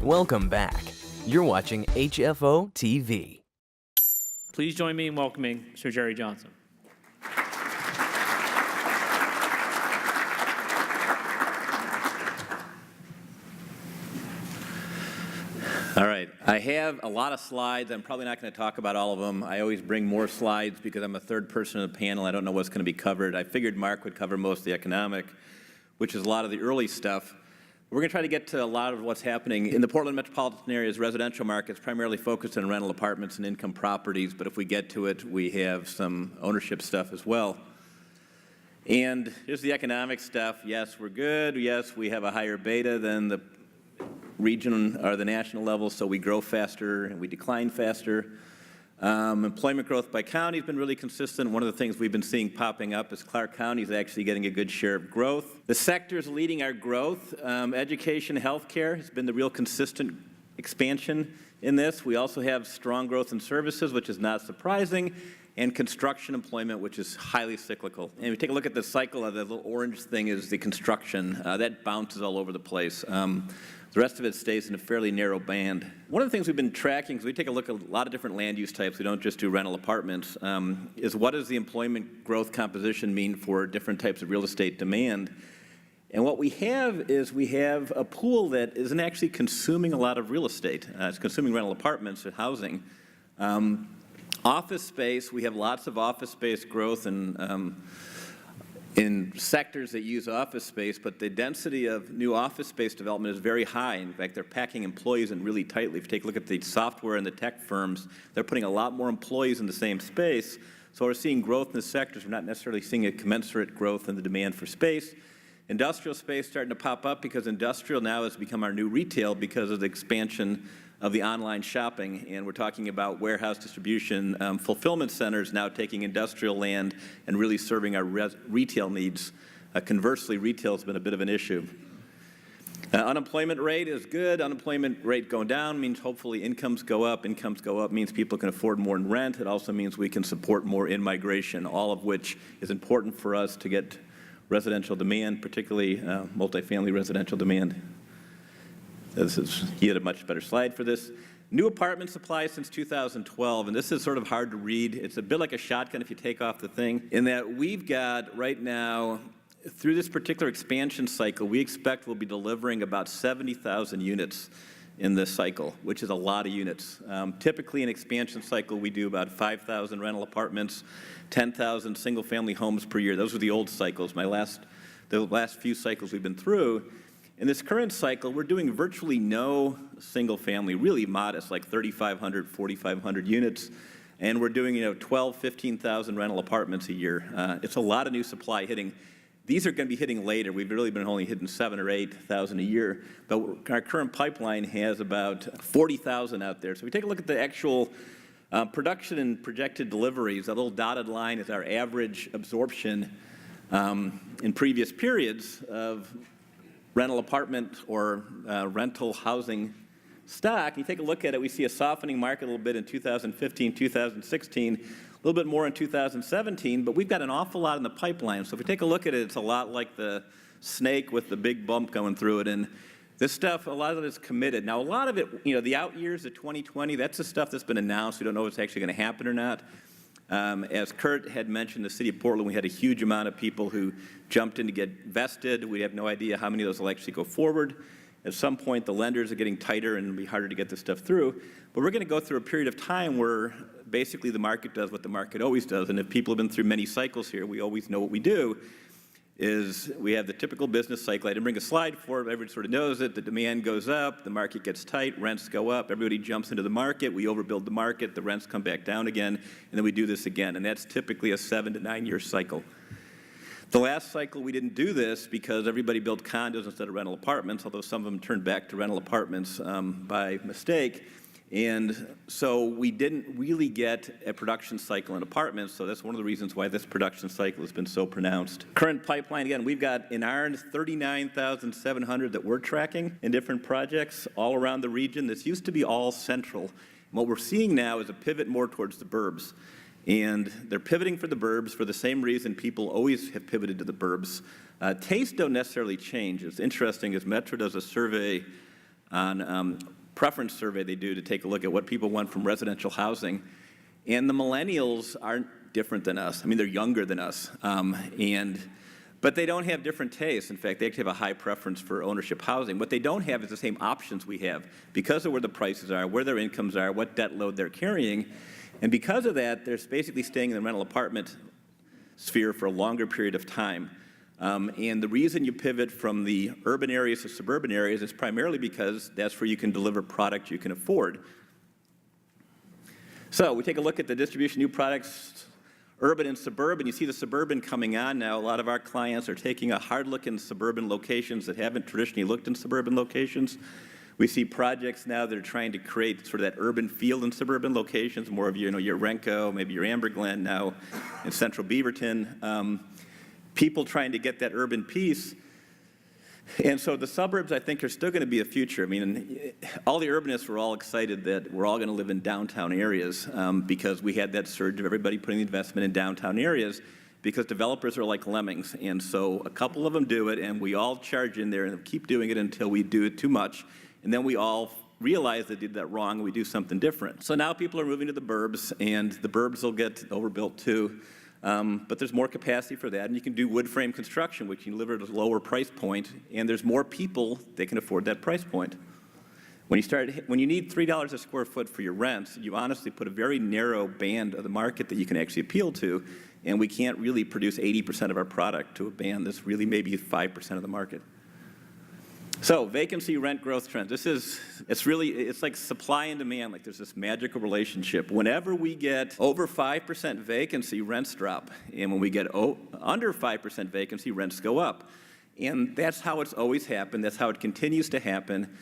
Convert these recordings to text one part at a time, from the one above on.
Welcome back. You're watching HFO-TV. Please join me in welcoming Sir Jerry Johnson. All right, I have a lot of slides. I'm probably not going to talk about all of them. I always bring more slides because I'm a third person in the panel. I don't know what's going to be covered. I figured Mark would cover most of the economic, which is a lot of the early stuff. We're going to try to get to a lot of what's happening in the Portland metropolitan area's residential markets, primarily focused on rental apartments and income properties, but if we get to it, we have some ownership stuff as well. And here's the economic stuff. Yes, we're good. Yes, we have a higher beta than the region or the national level, so we grow faster and we decline faster. Employment growth by county has been really consistent. One of the things we've been seeing popping up is Clark County is actually getting a good share of growth. The sectors leading our growth, education, healthcare has been the real consistent expansion in this. We also have strong growth in services, which is not surprising, and construction employment, which is highly cyclical. And if we take a look at the cycle of the little orange thing is the construction. That bounces all over the place. The rest of it stays in a fairly narrow band. One of the things we've been tracking is we take a look at a lot of different land use types. We don't just do rental apartments. Is what does the employment growth composition mean for different types of real estate demand? And what we have is we have a pool that isn't actually consuming a lot of real estate. It's consuming rental apartments and housing. Office space, we have lots of office space growth in sectors that use office space, but the density of new office space development is very high. In fact, they're packing employees in really tightly. If you take a look at the software and the tech firms, they're putting a lot more employees in the same space. So we're seeing growth in the sectors. We're not necessarily seeing a commensurate growth in the demand for space. Industrial space starting to pop up because industrial now has become our new retail because of the expansion of the online shopping, and we're talking about warehouse distribution, fulfillment centers now taking industrial land and really serving our retail needs. Conversely, retail has been a bit of an issue. Unemployment rate is good. Unemployment rate going down means hopefully incomes go up. Incomes go up means people can afford more in rent. It also means we can support more in-migration, all of which is important for us to get residential demand, particularly multifamily residential demand. He had a much better slide for this. New apartment supply since 2012, and this is sort of hard to read. It's a bit like a shotgun if you take off the thing, in that we've got right now, through this particular expansion cycle, we expect we'll be delivering about 70,000 units in this cycle, which is a lot of units. Typically an expansion cycle, we do about 5,000 rental apartments, 10,000 single-family homes per year. Those are the old cycles. The last few cycles we've been through. In this current cycle, we're doing virtually no single family, really modest, like 3,500, 4,500 units, and we're doing 12, 15,000 rental apartments a year. It's a lot of new supply hitting. These are going to be hitting later. We've really been only hitting 7,000 or 8,000 a year, but our current pipeline has about 40,000 out there. So we take a look at the actual production and projected deliveries. That little dotted line is our average absorption in previous periods of rental apartment or rental housing stock. You take a look at it, we see a softening market a little bit in 2015, 2016, a little bit more in 2017, but we've got an awful lot in the pipeline. So if we take a look at it, it's a lot like the snake with the big bump going through it. And this stuff, a lot of it is committed. Now, a lot of it, the out years of 2020, that's the stuff that's been announced. We don't know if it's actually going to happen or not. As Kurt had mentioned, the city of Portland, we had a huge amount of people who jumped in to get vested. We have no idea how many of those will actually go forward. At some point, the lenders are getting tighter and it'll be harder to get this stuff through. But we're going to go through a period of time where basically the market does what the market always does. And if people have been through many cycles here, we always know what we do is we have the typical business cycle. I didn't bring a slide for it, but everybody sort of knows it. The demand goes up, the market gets tight, rents go up, everybody jumps into the market, we overbuild the market, the rents come back down again, and then we do this again. And that's typically a 7 to 9 year cycle. The last cycle we didn't do this because everybody built condos instead of rental apartments, although some of them turned back to rental apartments by mistake. And so we didn't really get a production cycle in apartments, so that's one of the reasons why this production cycle has been so pronounced. Current pipeline, again, we've got in ours 39,700 that we're tracking in different projects all around the region. This used to be all central. And what we're seeing now is a pivot more towards the burbs. And they're pivoting for the burbs for the same reason people always have pivoted to the burbs. Tastes don't necessarily change. It's interesting, as Metro does a survey on preference survey they do to take a look at what people want from residential housing. And the millennials aren't different than us. I mean, they're younger than us, but they don't have different tastes. In fact, they actually have a high preference for ownership housing. What they don't have is the same options we have because of where the prices are, where their incomes are, what debt load they're carrying. And because of that, they're basically staying in the rental apartment sphere for a longer period of time. And the reason you pivot from the urban areas to suburban areas is primarily because that's where you can deliver product you can afford. So we take a look at the distribution of new products, urban and suburban. You see the suburban coming on now. A lot of our clients are taking a hard look in suburban locations that haven't traditionally looked in suburban locations. We see projects now that are trying to create sort of that urban feel in suburban locations, more of your Renko, maybe your Amber Glen now in central Beaverton. People trying to get that urban piece. And so the suburbs, I think, are still going to be a future. I mean, all the urbanists were all excited that we're all going to live in downtown areas because we had that surge of everybody putting the investment in downtown areas because developers are like lemmings. And so a couple of them do it, and we all charge in there and keep doing it until we do it too much. And then we all realize they did that wrong and we do something different. So now people are moving to the burbs, and the burbs will get overbuilt too. But there's more capacity for that, and you can do wood frame construction, which you can deliver at a lower price point, and there's more people that can afford that price point. When you need $3 a square foot for your rents, you honestly put a very narrow band of the market that you can actually appeal to, and we can't really produce 80% of our product to a band that's really maybe 5% of the market. So vacancy rent growth trends. It's like supply and demand, like there's this magical relationship. Whenever we get over 5% vacancy, rents drop. And when we get under 5% vacancy, rents go up. And that's how it's always happened. That's how it continues to happen.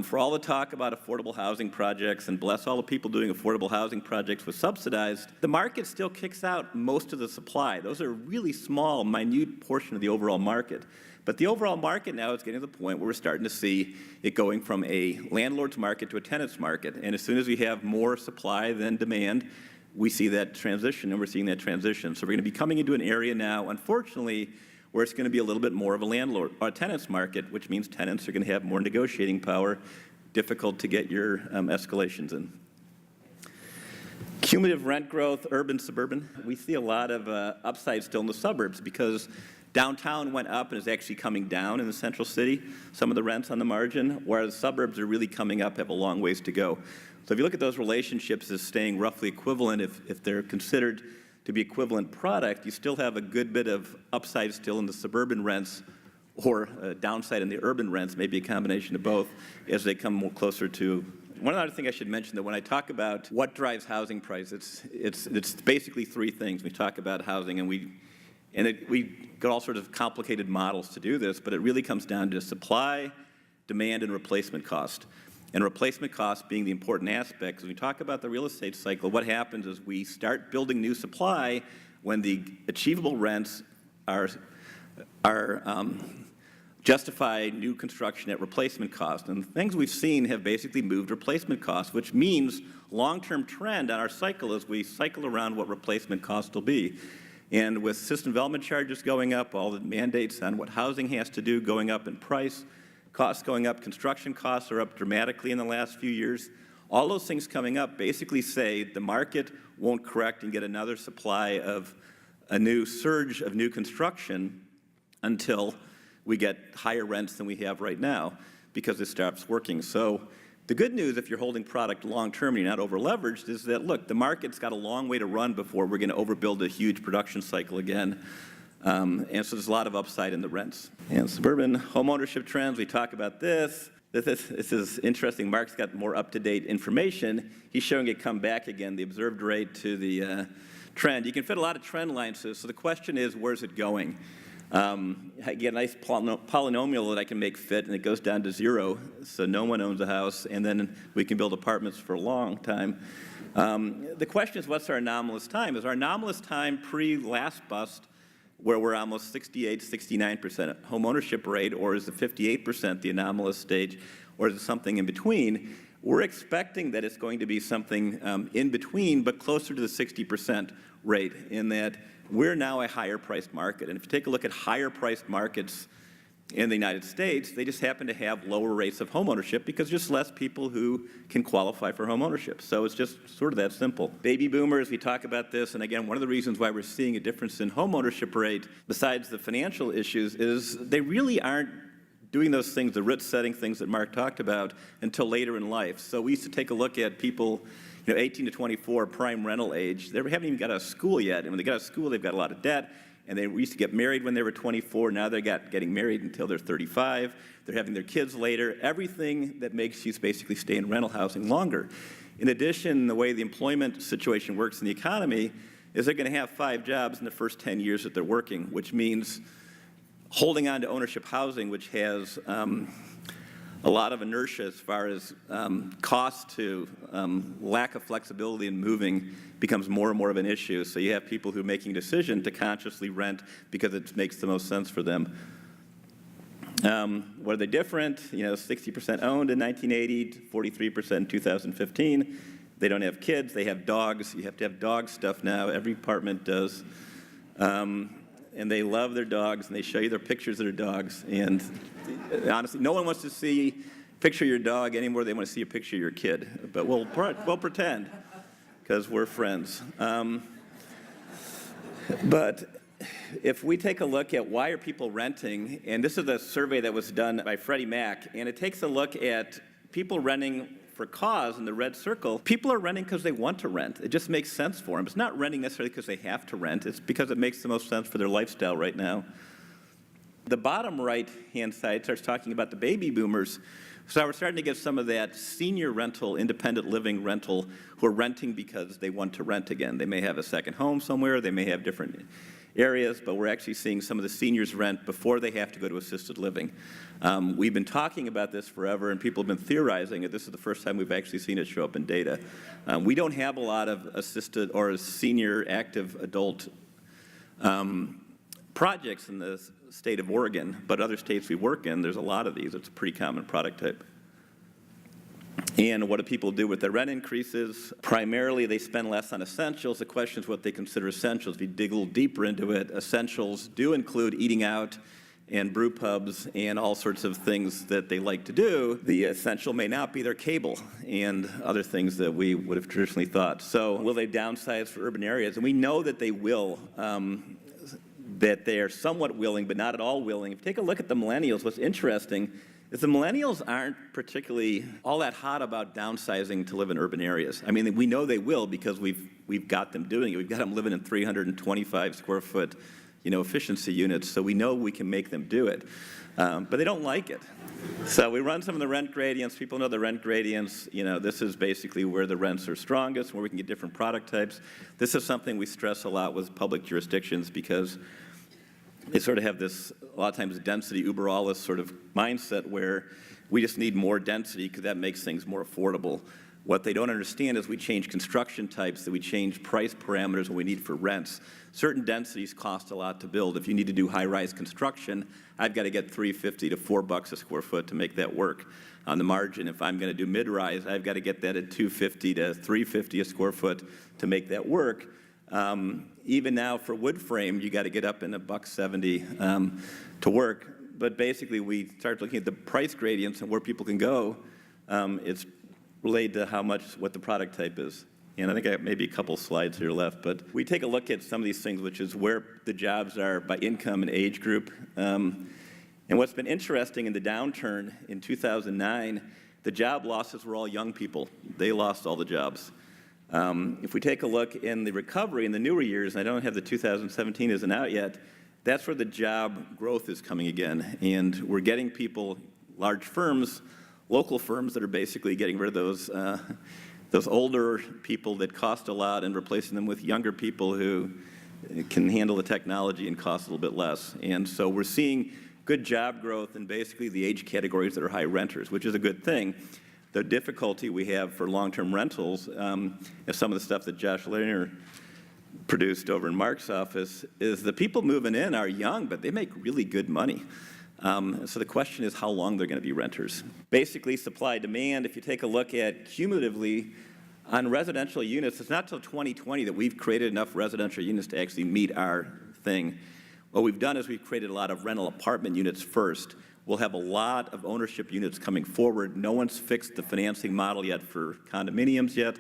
For all the talk about affordable housing projects, and bless all the people doing affordable housing projects with subsidized, the market still kicks out most of the supply. Those are a really small, minute portion of the overall market. But the overall market now is getting to the point where we're starting to see it going from a landlord's market to a tenant's market. And as soon as we have more supply than demand, we see that transition, and we're seeing that transition. So we're going to be coming into an area now, unfortunately, where it's going to be a little bit more of a landlord or a tenant's market, which means tenants are going to have more negotiating power, difficult to get your escalations in. Cumulative rent growth, urban, suburban. We see a lot of upside still in the suburbs because downtown went up and is actually coming down in the central city, some of the rents on the margin, whereas suburbs are really coming up, have a long ways to go. So if you look at those relationships as staying roughly equivalent, if they're considered to be equivalent product, you still have a good bit of upside still in the suburban rents or downside in the urban rents, maybe a combination of both, as they come more closer to. One other thing I should mention, that when I talk about what drives housing prices, it's basically three things. We talk about housing, and we got all sorts of complicated models to do this, but it really comes down to supply, demand, and replacement cost. And replacement cost being the important aspect. Because when we talk about the real estate cycle, what happens is we start building new supply when the achievable rents are justify new construction at replacement cost. And the things we've seen have basically moved replacement costs, which means long-term trend on our cycle as we cycle around what replacement cost will be. And with system development charges going up, all the mandates on what housing has to do going up in price, costs going up, construction costs are up dramatically in the last few years. All those things coming up basically say the market won't correct and get another supply of a new surge of new construction until we get higher rents than we have right now because it stops working. So the good news, if you're holding product long-term and you're not over-leveraged, is that, look, the market's got a long way to run before we're going to overbuild a huge production cycle again. And so there's a lot of upside in the rents. And suburban homeownership trends, we talk about this. This is interesting. Mark's got more up-to-date information. He's showing it come back again, the observed rate to the trend. You can fit a lot of trend lines to this. So the question is, where's it going? I get a nice polynomial that I can make fit, and it goes down to 0, so no one owns a house, and then we can build apartments for a long time. The question is, what's our anomalous time? Is our anomalous time pre-last bust, where we're almost 68, 69% home ownership rate, or is the 58% the anomalous stage, or is it something in between? We're expecting that it's going to be something in between, but closer to the 60% rate, in that we're now a higher priced market. And if you take a look at higher priced markets In the United States, they just happen to have lower rates of homeownership because just less people who can qualify for homeownership. So it's just sort of that simple. Baby boomers, we talk about this, and again, one of the reasons why we're seeing a difference in homeownership rate, besides the financial issues, is they really aren't doing those things, the rent-setting things that Mark talked about, until later in life. So we used to take a look at people, 18 to 24, prime rental age. They haven't even got out of school yet, and when they get out of school, they've got a lot of debt. And they used to get married when they were 24. Now they're getting married until they're 35. They're having their kids later. Everything that makes you basically stay in rental housing longer. In addition, the way the employment situation works in the economy is they're going to have 5 jobs in the first 10 years that they're working, which means holding on to ownership housing, which has a lot of inertia as far as cost to lack of flexibility in moving becomes more and more of an issue. So you have people who are making a decision to consciously rent because it makes the most sense for them. What are they different? 60% owned in 1980, 43% in 2015. They don't have kids, they have dogs. You have to have dog stuff now. Every apartment does. And they love their dogs, and they show you their pictures of their dogs. And honestly, no one wants to see a picture of your dog anymore than they want to see a picture of your kid. But we'll pretend, because we're friends. But if we take a look at why are people renting, and this is a survey that was done by Freddie Mac, and it takes a look at people renting for cause in the red circle. People are renting because they want to rent. It just makes sense for them. It's not renting necessarily because they have to rent. It's because it makes the most sense for their lifestyle right now. The bottom right-hand side starts talking about the baby boomers. So we're starting to get some of that senior rental, independent living rental, who are renting because they want to rent again. They may have a second home somewhere. They may have different areas, but we're actually seeing some of the seniors rent before they have to go to assisted living. We've been talking about this forever, and people have been theorizing it. This is the first time we've actually seen it show up in data. We don't have a lot of assisted or senior active adult projects in the state of Oregon, but other states we work in, there's a lot of these. It's a pretty common product type. And what do people do with their rent increases? Primarily, they spend less on essentials. The question is what they consider essentials. If you dig a little deeper into it, essentials do include eating out and brew pubs and all sorts of things that they like to do. The essential may not be their cable and other things that we would have traditionally thought. So will they downsize for urban areas? And we know that they will. That they are somewhat willing, but not at all willing. If you take a look at the millennials, what's interesting is the millennials aren't particularly all that hot about downsizing to live in urban areas. I mean, we know they will because we've got them doing it. We've got them living in 325 square foot, efficiency units, so we know we can make them do it. But they don't like it. So we run some of the rent gradients. People know the rent gradients. This is basically where the rents are strongest, where we can get different product types. This is something we stress a lot with public jurisdictions because they sort of have this, a lot of times, density uber alles sort of mindset where we just need more density because that makes things more affordable. What they don't understand is we change construction types, that we change price parameters what we need for rents. Certain densities cost a lot to build. If you need to do high-rise construction, I've got to get $3.50 to $4 a square foot to make that work. On the margin, if I'm going to do mid-rise, I've got to get that at $2.50 to $3.50 a square foot to make that work. Even now for wood frame, you got to get up in $1.70 to work. But basically, we start looking at the price gradients and where people can go. It's related to what the product type is. And I think I have maybe a couple slides here left, but we take a look at some of these things, which is where the jobs are by income and age group. And what's been interesting in the downturn in 2009, the job losses were all young people. They lost all the jobs. If we take a look in the recovery in the newer years, and I don't have the 2017 isn't out yet, that's where the job growth is coming again. And we're getting people, large firms, local firms that are basically getting rid of those older people that cost a lot and replacing them with younger people who can handle the technology and cost a little bit less. And so we're seeing good job growth in basically the age categories that are high renters, which is a good thing. The difficulty we have for long-term rentals, is some of the stuff that Josh Lerner produced over in Mark's office, is the people moving in are young, but they make really good money. So the question is how long they're going to be renters. Basically, supply-demand, if you take a look at cumulatively on residential units, it's not till 2020 that we've created enough residential units to actually meet our thing. What we've done is we've created a lot of rental apartment units first. We'll have a lot of ownership units coming forward. No one's fixed the financing model yet for condominiums yet,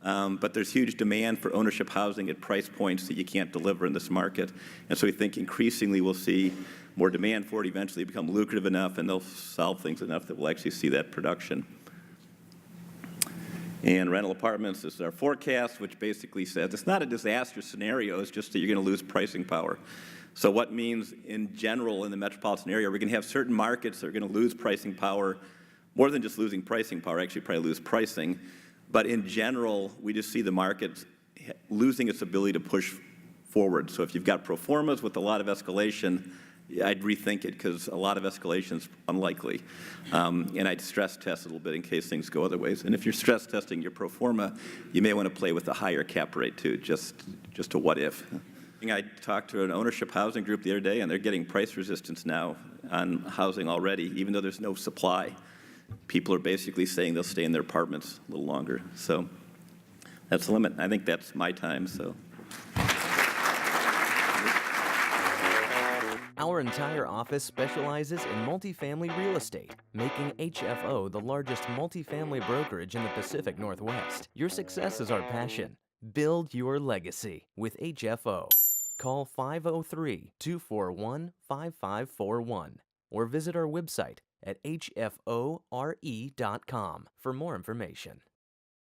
but there's huge demand for ownership housing at price points that you can't deliver in this market. And so we think increasingly we'll see more demand for it, eventually become lucrative enough, and they'll solve things enough that we'll actually see that production. And rental apartments, this is our forecast, which basically says it's not a disaster scenario, it's just that you're going to lose pricing power. So what means in general in the metropolitan area, we're going to have certain markets that are going to lose pricing power, more than just losing pricing power, actually probably lose pricing. But in general, we just see the market losing its ability to push forward. So if you've got pro formas with a lot of escalation, I'd rethink it because a lot of escalation is unlikely. And I'd stress test a little bit in case things go other ways. And if you're stress testing your pro forma, you may want to play with a higher cap rate too, just a what if. I talked to an ownership housing group the other day, and they're getting price resistance now on housing already, even though there's no supply. People are basically saying they'll stay in their apartments a little longer. So that's the limit. I think that's my time. So. Our entire office specializes in multifamily real estate, making HFO the largest multifamily brokerage in the Pacific Northwest. Your success is our passion. Build your legacy with HFO. Call 503-241-5541 or visit our website at hfore.com for more information.